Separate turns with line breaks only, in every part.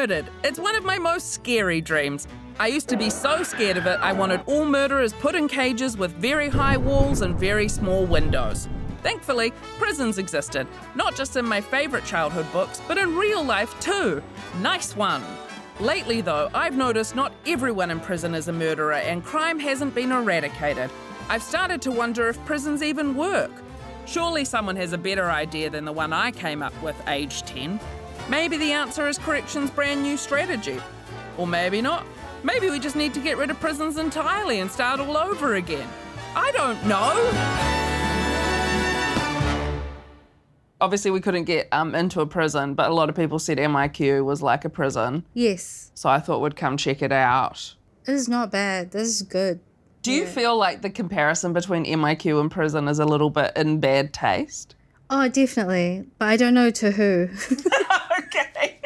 Murdered. It's one of my most scary dreams. I used to be so scared of it, I wanted all murderers put in cages with very high walls and very small windows. Thankfully, prisons existed, not just in my favourite childhood books, but in real life too. Nice one. Lately though, I've noticed not everyone in prison is a murderer and crime hasn't been eradicated. I've started to wonder if prisons even work. Surely someone has a better idea than the one I came up with aged 10. Maybe the answer is Corrections' brand new strategy. Or maybe not. Maybe we just need to get rid of prisons entirely and start all over again. I don't know. Obviously, we couldn't get into a prison, but a lot of people said MIQ was like a prison.
Yes.
So I thought we'd come check it out.
This is not bad. This is good.
Do you feel like the comparison between MIQ and prison is a little bit in bad taste?
Oh, definitely. But I don't know to who.
Okay.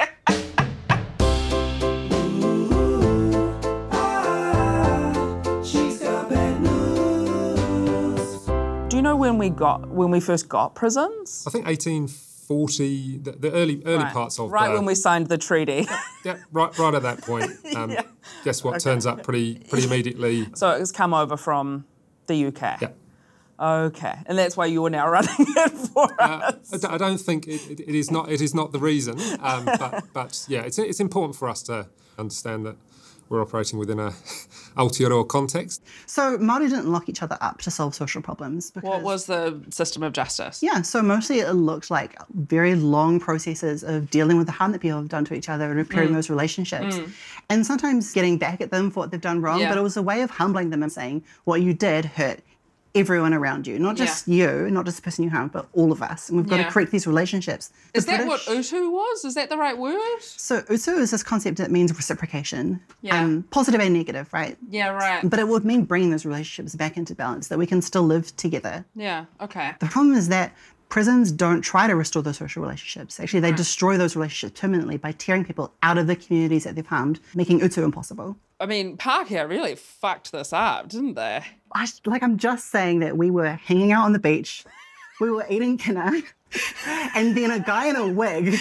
Do you know when we first got prisons?
I think 1840, the early parts of
right when we signed the treaty.
Yeah, right at that point.
Yeah.
Guess what turns up pretty immediately.
So it's come over from the UK.
Yeah.
Okay, and that's why you were now running it for us.
I don't think it is not the reason, but yeah, it's important for us to understand that we're operating within a Aotearoa context.
So Māori didn't lock each other up to solve social problems.
What was the system of justice?
Yeah, so mostly it looked like very long processes of dealing with the harm that people have done to each other and repairing those relationships. And sometimes getting back at them for what they've done wrong, but it was a way of humbling them and saying, what you did hurt everyone around you, not just you, not just the person you harmed, but all of us. And we've got to correct these relationships.
Is that what utu was? Is that the right word?
So utu is this concept that means reciprocation. Positive and negative, right?
Yeah, right.
But it would mean bringing those relationships back into balance, that we can still live together.
Yeah, okay.
The problem is that prisons don't try to restore those social relationships. Actually, they destroy those relationships permanently by tearing people out of the communities that they've harmed, making utu impossible.
I mean, Pākehā really fucked this up, didn't they?
I'm just saying that we were hanging out on the beach, we were eating kina, and then a guy in a wig.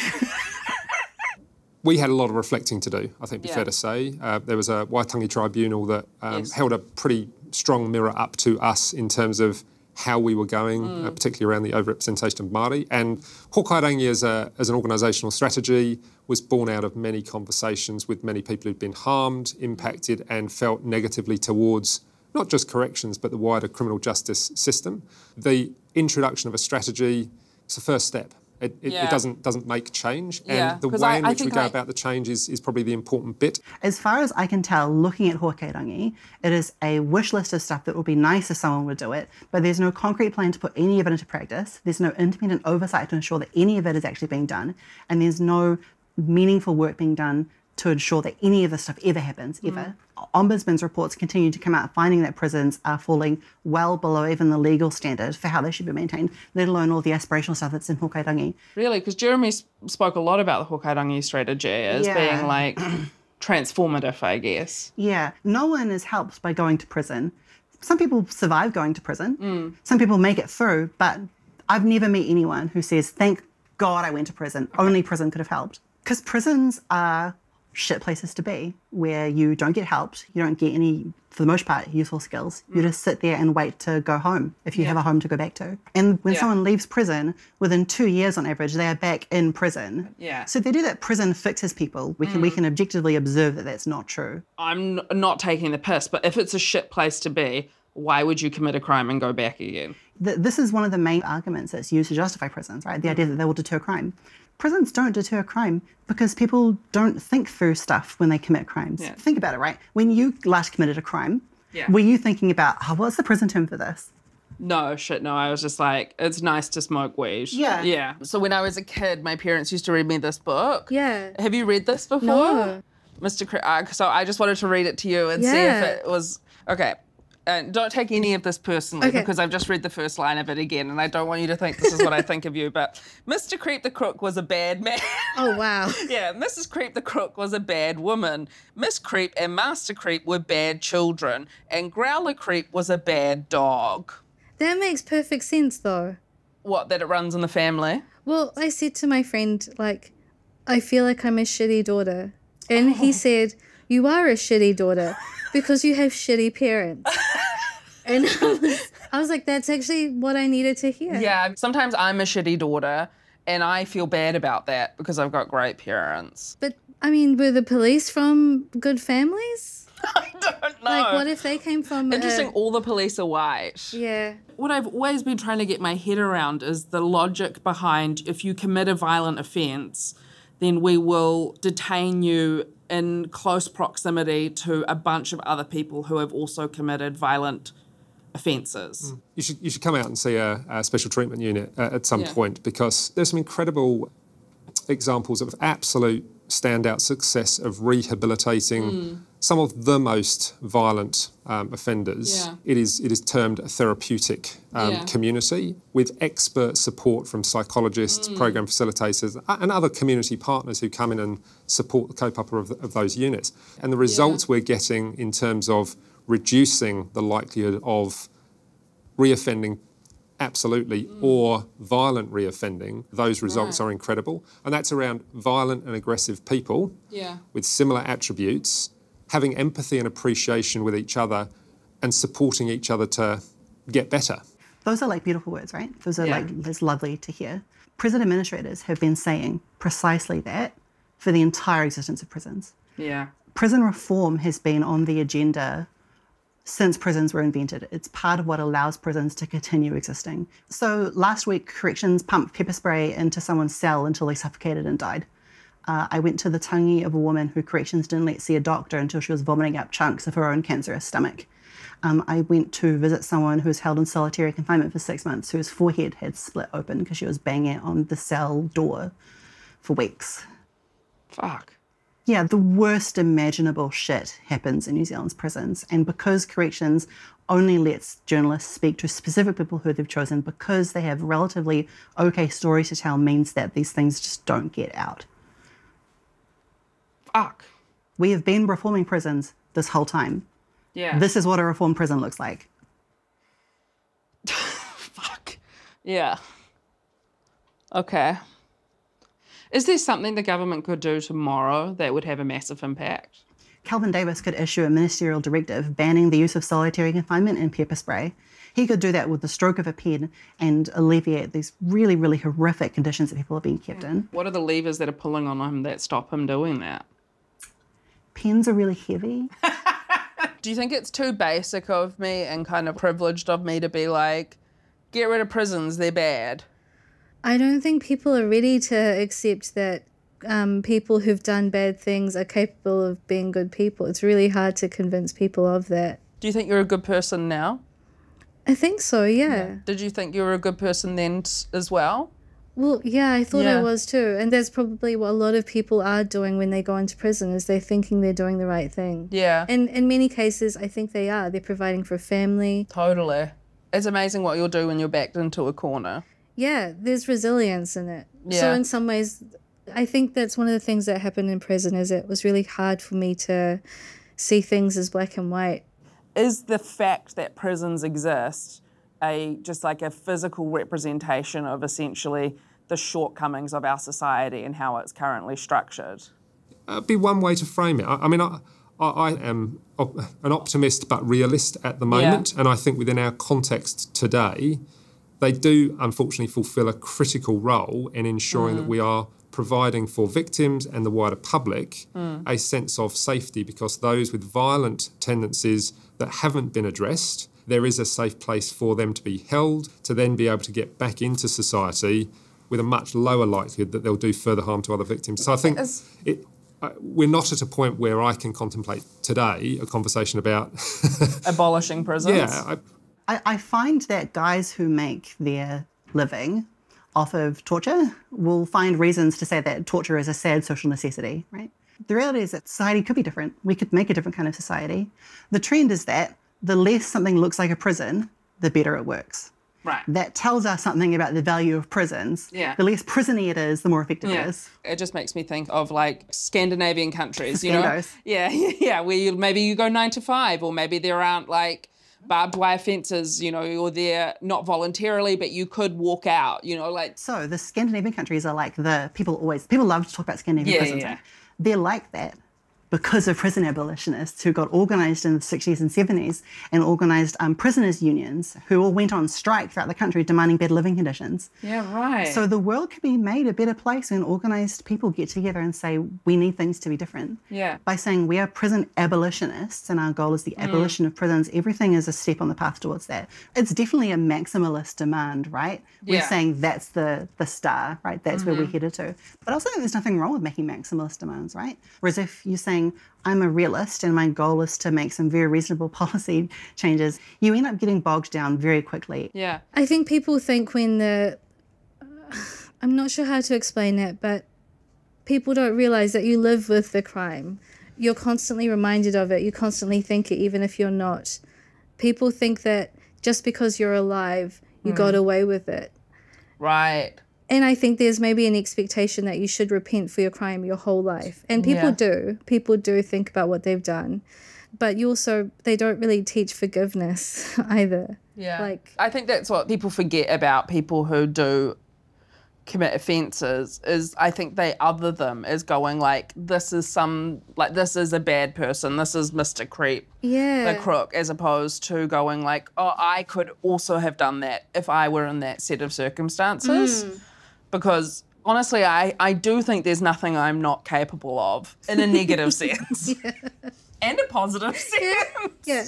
We had a lot of reflecting to do, I think it'd be fair to say. There was a Waitangi tribunal that held a pretty strong mirror up to us in terms of how we were going, particularly around the overrepresentation of Māori. And Hokairangi as an organisational strategy was born out of many conversations with many people who'd been harmed, impacted and felt negatively towards not just corrections but the wider criminal justice system. The introduction of a strategy is the first step. It doesn't make change, and the way in which we go about the change is probably the important bit. As far as I can tell, looking at Hokairangi, it is a wish list of stuff that would be nice if someone would do it, but there's no concrete plan to put any of it into practice. There's no independent oversight to ensure that any of it is actually being done, and there's no meaningful work being done to ensure that any of this stuff ever happens, ever. Ombudsman's reports continue to come out finding that prisons are falling well below even the legal standard for how they should be maintained, let alone all the aspirational stuff that's in Hokairangi.
Really? Because Jeremy spoke a lot about the Hokairangi strategy as being like transformative, I guess. Yeah.
No one is helped by going to prison. Some people survive going to prison. Some people make it through, but I've never met anyone who says, thank God I went to prison. Only prison could have helped. Because prisons are shit places to be, where you don't get helped, you don't get any, for the most part, useful skills. You just sit there and wait to go home, if you have a home to go back to. And when someone leaves prison, within 2 years on average, they are back in prison. So if they do that, prison fixes people. We can objectively observe that that's not true.
I'm not taking the piss, but if it's a shit place to be, why would you commit a crime and go back again?
This is one of the main arguments that's used to justify prisons, right? The idea that they will deter crime. Prisons don't deter crime because people don't think through stuff when they commit crimes. Think about it, right? When you last committed a crime, were you thinking about, what's the prison term for this?
No, shit, no. I was just like, it's nice to smoke weed. Yeah. So when I was a kid, my parents used to read me this book.
Yeah.
Have you read this before?
No.
So I just wanted to read it to you and see if it was... Okay. Don't take any of this personally because I've just read the first line of it again and I don't want you to think this is what I think of you, but Mr. Creep the Crook was a bad man.
Oh, wow.
Yeah, Mrs. Creep the Crook was a bad woman. Miss Creep and Master Creep were bad children and Growler Creep was a bad dog.
That makes perfect sense, though.
What, that it runs in the family?
Well, I said to my friend, like, I feel like I'm a shitty daughter. And he said, "You are a shitty daughter because you have shitty parents." And I was like, that's actually what I needed to hear.
Yeah, sometimes I'm a shitty daughter and I feel bad about that because I've got great parents.
But, I mean, were the police from good families?
I don't know.
Like, what if they came from...
Interesting, all the police are white.
Yeah.
What I've always been trying to get my head around is the logic behind if you commit a violent offence, then we will detain you in close proximity to a bunch of other people who have also committed violent offences.
You should come out and see a special treatment unit at some point, because there's some incredible examples of absolute standout success of rehabilitating some of the most violent offenders.
Yeah.
It is termed a therapeutic community with expert support from psychologists, program facilitators and other community partners who come in and support the co-pupper of those units. And the results we're getting in terms of reducing the likelihood of reoffending absolutely or violent reoffending, those results are incredible. And that's around violent and aggressive people with similar attributes, having empathy and appreciation with each other and supporting each other to get better.
Those are like beautiful words, right? Those are it's lovely to hear. Prison administrators have been saying precisely that for the entire existence of prisons.
Yeah.
Prison reform has been on the agenda since prisons were invented. It's part of what allows prisons to continue existing. So last week, corrections pumped pepper spray into someone's cell until they suffocated and died. I went to the tangi of a woman who corrections didn't let see a doctor until she was vomiting up chunks of her own cancerous stomach. I went to visit someone who was held in solitary confinement for 6 months, whose forehead had split open because she was banging it on the cell door for weeks.
Fuck.
Yeah, the worst imaginable shit happens in New Zealand's prisons. And because corrections only lets journalists speak to specific people who they've chosen, because they have relatively okay stories to tell, means that these things just don't get out.
Fuck.
We have been reforming prisons this whole time.
Yeah.
This is what a reformed prison looks like.
Fuck. Yeah. Okay. Is there something the government could do tomorrow that would have a massive impact?
Kelvin Davis could issue a ministerial directive banning the use of solitary confinement and pepper spray. He could do that with the stroke of a pen and alleviate these really, really horrific conditions that people are being kept in.
What are the levers that are pulling on him that stop him doing that?
Pens are really heavy.
Do you think it's too basic of me and kind of privileged of me to be like, get rid of prisons, they're bad?
I don't think people are ready to accept that people who've done bad things are capable of being good people. It's really hard to convince people of that.
Do you think you're a good person now?
I think so, yeah.
Did you think you were a good person then as well?
Well, yeah, I thought I was too. And that's probably what a lot of people are doing when they go into prison, is they're thinking they're doing the right thing.
Yeah.
And in many cases, I think they are. They're providing for a family.
Totally. It's amazing what you'll do when you're backed into a corner.
Yeah, there's resilience in it.
Yeah.
So in some ways, I think that's one of the things that happened in prison, is it was really hard for me to see things as black and white.
Is the fact that prisons exist just like a physical representation of essentially the shortcomings of our society and how it's currently structured?
Be one way to frame it. I mean, I am an optimist but realist at the moment, and I think within our context today, they do unfortunately fulfil a critical role in ensuring that we are providing for victims and the wider public a sense of safety, because those with violent tendencies that haven't been addressed, there is a safe place for them to be held, to then be able to get back into society with a much lower likelihood that they'll do further harm to other victims. So I think we're not at a point where I can contemplate today a conversation about
abolishing prisons.
Yeah.
I find that guys who make their living off of torture will find reasons to say that torture is a sad social necessity, right? The reality is that society could be different. We could make a different kind of society. The trend is that the less something looks like a prison, the better it works.
Right.
That tells us something about the value of prisons.
Yeah.
The less prison-y it is, the more effective it is.
It just makes me think of like Scandinavian countries, you
Scandos.
know? Yeah, where maybe you go 9 to 5, or maybe there aren't like barbed wire fences, you know, you're there not voluntarily, but you could walk out, you know, like...
So the Scandinavian countries are like people love to talk about Scandinavian prisons.
Yeah.
Right? They're like that because of prison abolitionists who got organised in the 60s and 70s and organised prisoners' unions who all went on strike throughout the country demanding better living conditions.
Yeah, right.
So the world could be made a better place when organised people get together and say, we need things to be different.
Yeah.
By saying we are prison abolitionists and our goal is the abolition of prisons, everything is a step on the path towards that. It's definitely a maximalist demand, right? We're saying that's the star, right? That's where we're headed to. But I also think there's nothing wrong with making maximalist demands, right? Whereas if you're saying, I'm a realist and my goal is to make some very reasonable policy changes, you end up getting bogged down very quickly.
Yeah.
I think people think when I'm not sure how to explain it, but people don't realise that you live with the crime. You're constantly reminded of it. You constantly think it, even if you're not. People think that just because you're alive, you got away with it.
Right.
And I think there's maybe an expectation that you should repent for your crime your whole life. And people do. People do think about what they've done. But they don't really teach forgiveness either.
Yeah. I think that's what people forget about people who do commit offences is I think they other them as going this is a bad person, this is Mr. Creep, the crook, as opposed to going I could also have done that if I were in that set of circumstances. Because honestly, I do think there's nothing I'm not capable of in a negative sense. And a positive sense.
Yeah.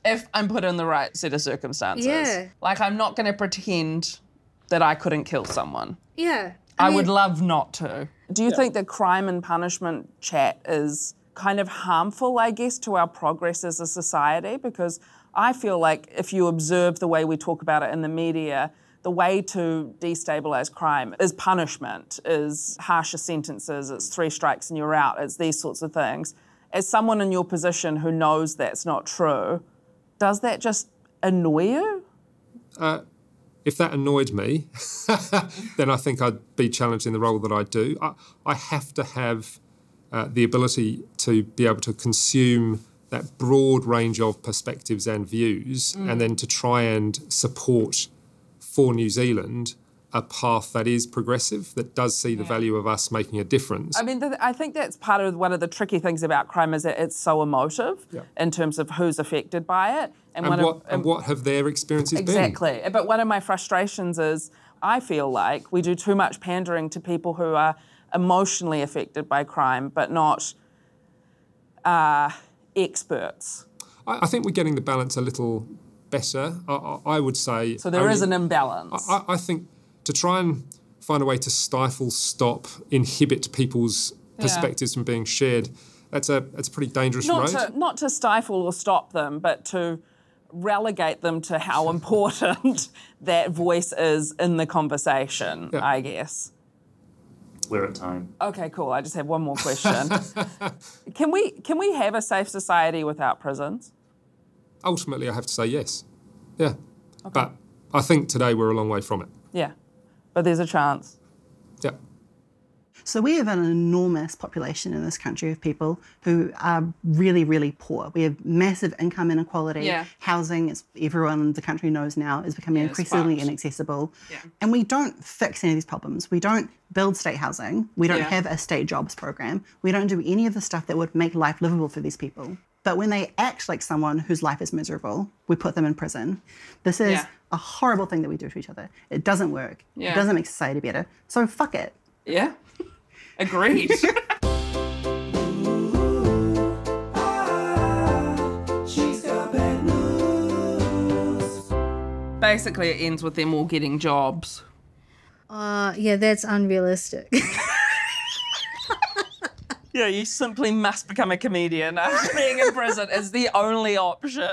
If I'm put in the right set of circumstances.
Yeah.
I'm not going to pretend that I couldn't kill someone.
Yeah.
I would love not to. Do you think the crime and punishment chat is kind of harmful, I guess, to our progress as a society? Because I feel like if you observe the way we talk about it in the media, the way to destabilise crime is punishment, is harsher sentences, it's 3 strikes and you're out, it's these sorts of things. As someone in your position who knows that's not true, does that just annoy you?
If that annoyed me, then I think I'd be challenged in the role that I do. I have to have the ability to be able to consume that broad range of perspectives and views and then to try and support for New Zealand a path that is progressive, that does see the value of us making a difference.
I mean, I think that's part of one of the tricky things about crime is that it's so emotive in terms of who's affected by it.
And what have their experiences been?
Exactly. But one of my frustrations is I feel like we do too much pandering to people who are emotionally affected by crime but not experts.
I think we're getting the balance a little better, I would say.
So there is an imbalance.
I think to try and find a way to stifle, stop, inhibit people's perspectives from being shared, it's a pretty dangerous road.
Not to stifle or stop them, but to relegate them to how important that voice is in the conversation, I guess.
We're at time.
Okay, cool. I just have one more question. Can we have a safe society without prisons?
Ultimately, I have to say yes. Yeah. Okay. But I think today we're a long way from it.
Yeah. But there's a chance.
Yeah.
So we have an enormous population in this country of people who are really, really poor. We have massive income inequality.
Yeah.
Housing, as everyone in the country knows now, is becoming increasingly inaccessible.
Yeah.
And we don't fix any of these problems. We don't build state housing. We don't have a state jobs program. We don't do any of the stuff that would make life livable for these people. But when they act like someone whose life is miserable, we put them in prison. This is a horrible thing that we do to each other. It doesn't work. It doesn't make society better. So fuck it.
Yeah. Agreed. Basically, it ends with them all getting jobs.
Yeah, that's unrealistic.
Yeah, you simply must become a comedian after being in prison. It's the only option.